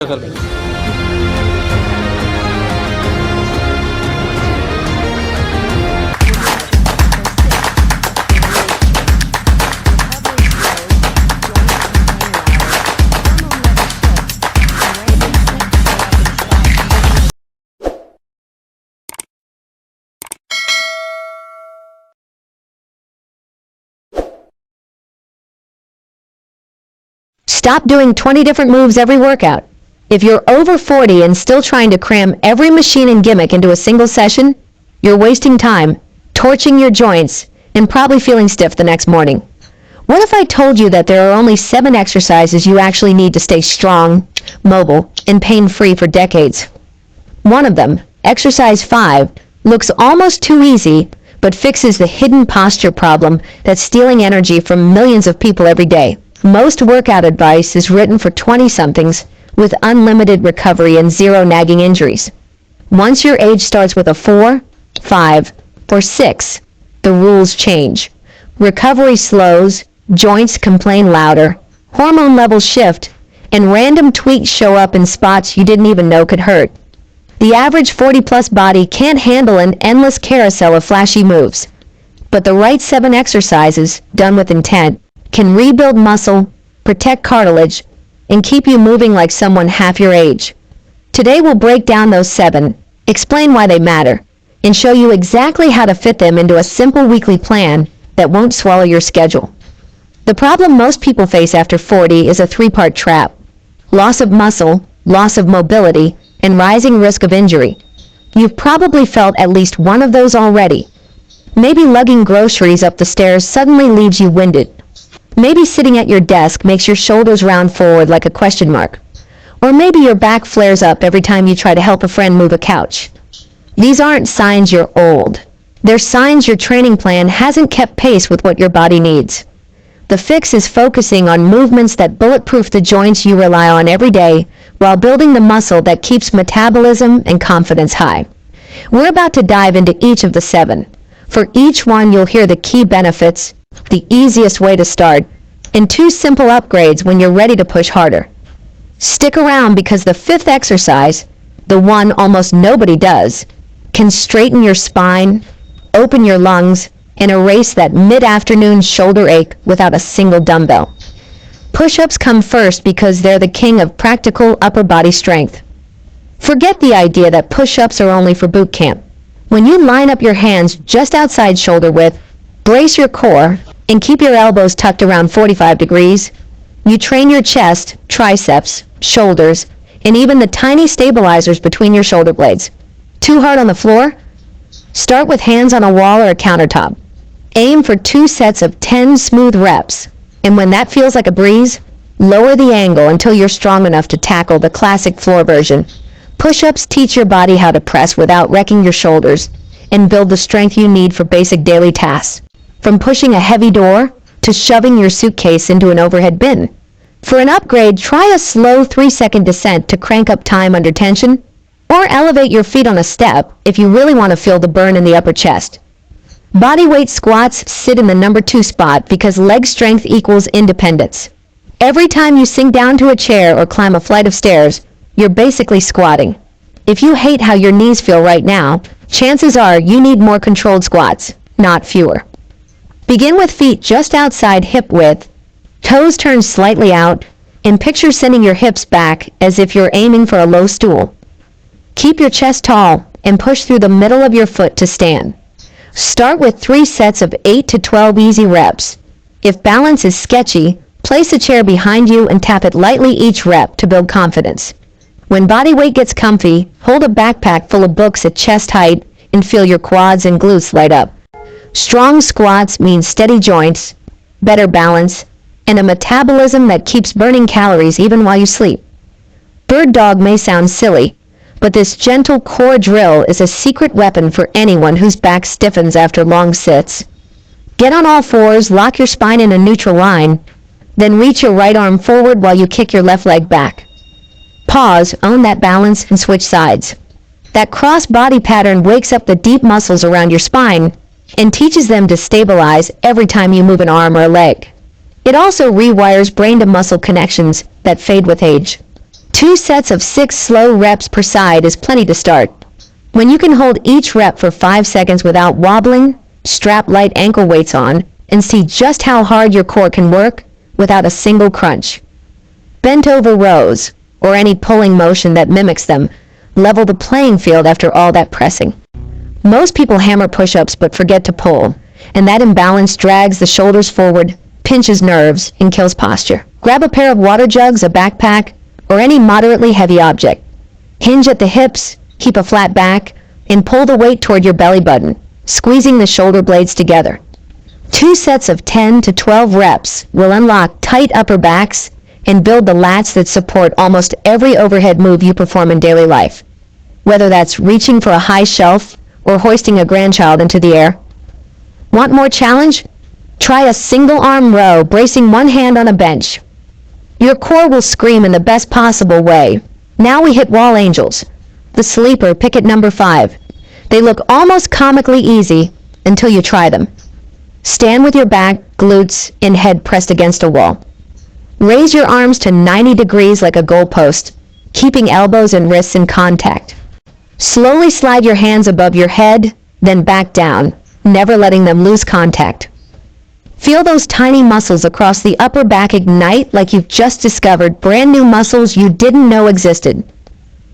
Stop doing 20 different moves every workout. If you're over 40 and still trying to cram every machine and gimmick into a single session, you're wasting time, torching your joints, and probably feeling stiff the next morning. What if I told you that there are only 7 exercises you actually need to stay strong, mobile, and pain-free for decades? One of them, exercise 5, looks almost too easy, but fixes the hidden posture problem that's stealing energy from millions of people every day. Most workout advice is written for 20-somethings with unlimited recovery and 0 nagging injuries. Once your age starts with a 4, 5, or 6, the rules change. Recovery slows, joints complain louder, hormone levels shift, and random tweaks show up in spots you didn't even know could hurt. The average 40-plus body can't handle an endless carousel of flashy moves, but the right 7 exercises, done with intent, can rebuild muscle, protect cartilage, and keep you moving like someone half your age. Today we'll break down those 7, explain why they matter, and show you exactly how to fit them into a simple weekly plan that won't swallow your schedule. The problem most people face after 40 is a 3-part trap: loss of muscle, loss of mobility, and rising risk of injury. You've probably felt at least one of those already. Maybe lugging groceries up the stairs suddenly leaves you winded. Maybe sitting at your desk makes your shoulders round forward like a question mark. Or maybe your back flares up every time you try to help a friend move a couch. These aren't signs you're old. They're signs your training plan hasn't kept pace with what your body needs. The fix is focusing on movements that bulletproof the joints you rely on every day while building the muscle that keeps metabolism and confidence high. We're about to dive into each of the 7. For each one, you'll hear the key benefits, the easiest way to start, and 2 simple upgrades when you're ready to push harder. Stick around because the 5th exercise, the one almost nobody does, can straighten your spine, open your lungs, and erase that mid-afternoon shoulder ache without a single dumbbell. Push-ups come first because they're the king of practical upper body strength. Forget the idea that push-ups are only for boot camp. When you line up your hands just outside shoulder width, brace your core, and keep your elbows tucked around 45 degrees, you train your chest, triceps, shoulders, and even the tiny stabilizers between your shoulder blades. Too hard on the floor? Start with hands on a wall or a countertop. Aim for 2 sets of 10 smooth reps, and when that feels like a breeze, lower the angle until you're strong enough to tackle the classic floor version. Push-ups teach your body how to press without wrecking your shoulders, and build the strength you need for basic daily tasks. From pushing a heavy door to shoving your suitcase into an overhead bin. For an upgrade, try a slow 3-second descent to crank up time under tension, or elevate your feet on a step if you really want to feel the burn in the upper chest. Bodyweight squats sit in the number 2 spot because leg strength equals independence. Every time you sink down to a chair or climb a flight of stairs, you're basically squatting. If you hate how your knees feel right now, chances are you need more controlled squats, not fewer. Begin with feet just outside hip width, toes turned slightly out, and picture sending your hips back as if you're aiming for a low stool. Keep your chest tall and push through the middle of your foot to stand. Start with 3 sets of 8 to 12 easy reps. If balance is sketchy, place a chair behind you and tap it lightly each rep to build confidence. When body weight gets comfy, hold a backpack full of books at chest height and feel your quads and glutes light up. Strong squats mean steady joints, better balance, and a metabolism that keeps burning calories even while you sleep. Bird dog may sound silly, but this gentle core drill is a secret weapon for anyone whose back stiffens after long sits. Get on all fours, lock your spine in a neutral line, then reach your right arm forward while you kick your left leg back. Pause, own that balance, and switch sides. That cross-body pattern wakes up the deep muscles around your spine and teaches them to stabilize every time you move an arm or a leg. It also rewires brain-to-muscle connections that fade with age. 2 sets of 6 slow reps per side is plenty to start. When you can hold each rep for 5 seconds without wobbling, strap light ankle weights on, and see just how hard your core can work without a single crunch. Bent over rows, or any pulling motion that mimics them, level the playing field after all that pressing. Most people hammer push-ups but forget to pull, and that imbalance drags the shoulders forward, pinches nerves, and kills posture. Grab a pair of water jugs, a backpack, or any moderately heavy object. Hinge at the hips, keep a flat back, and pull the weight toward your belly button, squeezing the shoulder blades together. 2 sets of 10 to 12 reps will unlock tight upper backs and build the lats that support almost every overhead move you perform in daily life. Whether that's reaching for a high shelf or hoisting a grandchild into the air. Want more challenge? Try a single arm row, bracing one hand on a bench. Your core will scream in the best possible way. Now we hit wall angels. The sleeper, pick at number 5. They look almost comically easy until you try them. Stand with your back, glutes, and head pressed against a wall. Raise your arms to 90 degrees like a goalpost, keeping elbows and wrists in contact. Slowly slide your hands above your head, then back down, never letting them lose contact. Feel those tiny muscles across the upper back ignite like you've just discovered brand new muscles you didn't know existed.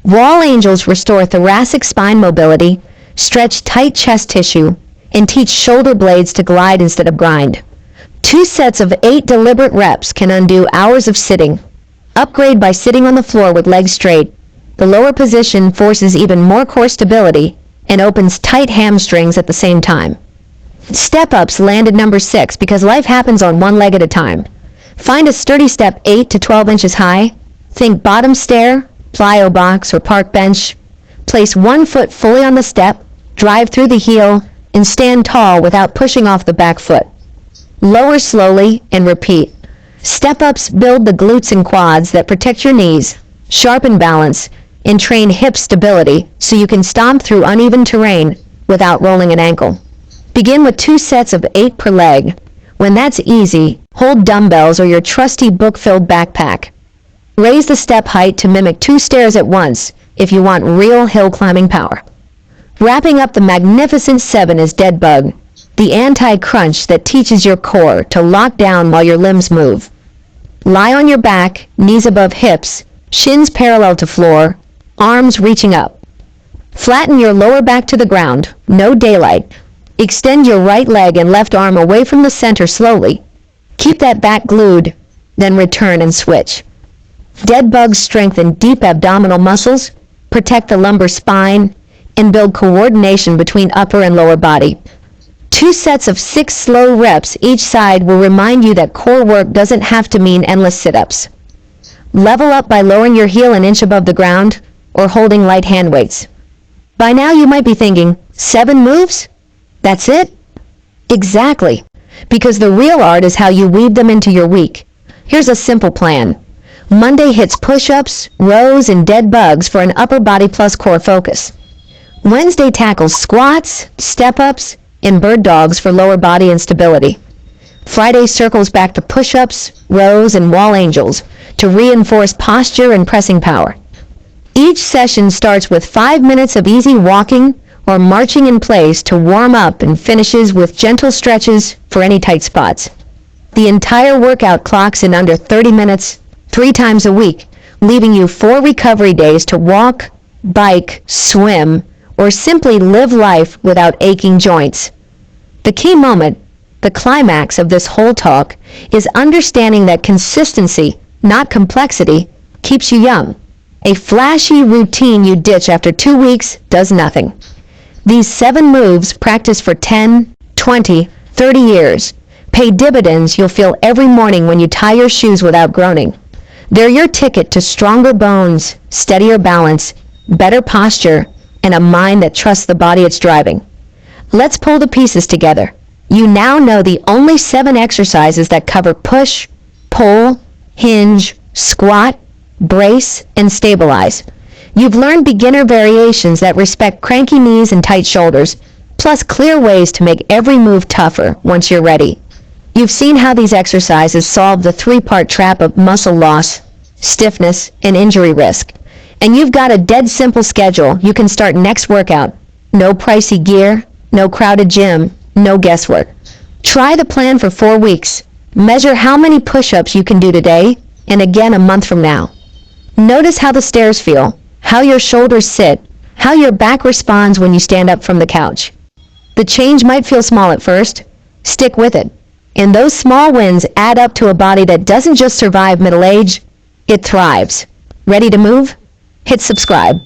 Wall angels restore thoracic spine mobility, stretch tight chest tissue, and teach shoulder blades to glide instead of grind. 2 sets of 8 deliberate reps can undo hours of sitting. Upgrade by sitting on the floor with legs straight. The lower position forces even more core stability and opens tight hamstrings at the same time. Step-ups land at number 6 because life happens on one leg at a time. Find a sturdy step 8 to 12 inches high. Think bottom stair, plyo box, or park bench. Place one foot fully on the step, drive through the heel, and stand tall without pushing off the back foot. Lower slowly and repeat. Step-ups build the glutes and quads that protect your knees, sharpen balance, and train hip stability so you can stomp through uneven terrain without rolling an ankle. Begin with 2 sets of 8 per leg. When that's easy, hold dumbbells or your trusty book-filled backpack. Raise the step height to mimic 2 stairs at once if you want real hill climbing power. Wrapping up the magnificent 7 is dead bug, the anti-crunch that teaches your core to lock down while your limbs move. Lie on your back, knees above hips, shins parallel to floor, arms reaching up. Flatten your lower back to the ground, no daylight. Extend your right leg and left arm away from the center slowly. Keep that back glued, then return and switch. Dead bugs strengthen deep abdominal muscles, protect the lumbar spine, and build coordination between upper and lower body. 2 sets of 6 slow reps each side will remind you that core work doesn't have to mean endless sit-ups. Level up by lowering your heel an inch above the ground or holding light hand weights. By now you might be thinking, 7 moves? That's it? Exactly, because the real art is how you weave them into your week. Here's a simple plan. Monday hits push-ups, rows, and dead bugs for an upper body plus core focus. Wednesday tackles squats, step-ups, and bird dogs for lower body and stability. Friday circles back to push-ups, rows, and wall angels to reinforce posture and pressing power. Each session starts with 5 minutes of easy walking or marching in place to warm up and finishes with gentle stretches for any tight spots. The entire workout clocks in under 30 minutes, 3 times a week, leaving you 4 recovery days to walk, bike, swim, or simply live life without aching joints. The key moment, the climax of this whole talk, is understanding that consistency, not complexity, keeps you young. A flashy routine you ditch after 2 weeks does nothing. These 7 moves practiced for 10, 20, 30 years pay dividends you'll feel every morning when you tie your shoes without groaning. They're your ticket to stronger bones, steadier balance, better posture, and a mind that trusts the body it's driving. Let's pull the pieces together. You now know the only 7 exercises that cover push, pull, hinge, squat, brace, and stabilize. You've learned beginner variations that respect cranky knees and tight shoulders, plus clear ways to make every move tougher once you're ready. You've seen how these exercises solve the 3-part trap of muscle loss, stiffness, and injury risk. And you've got a dead simple schedule. You can start next workout. No pricey gear, no crowded gym, no guesswork. Try the plan for 4 weeks. Measure how many push-ups you can do today and again a month from now. Notice how the stairs feel, how your shoulders sit, how your back responds when you stand up from the couch. The change might feel small at first. Stick with it. And those small wins add up to a body that doesn't just survive middle age, it thrives. Ready to move? Hit subscribe.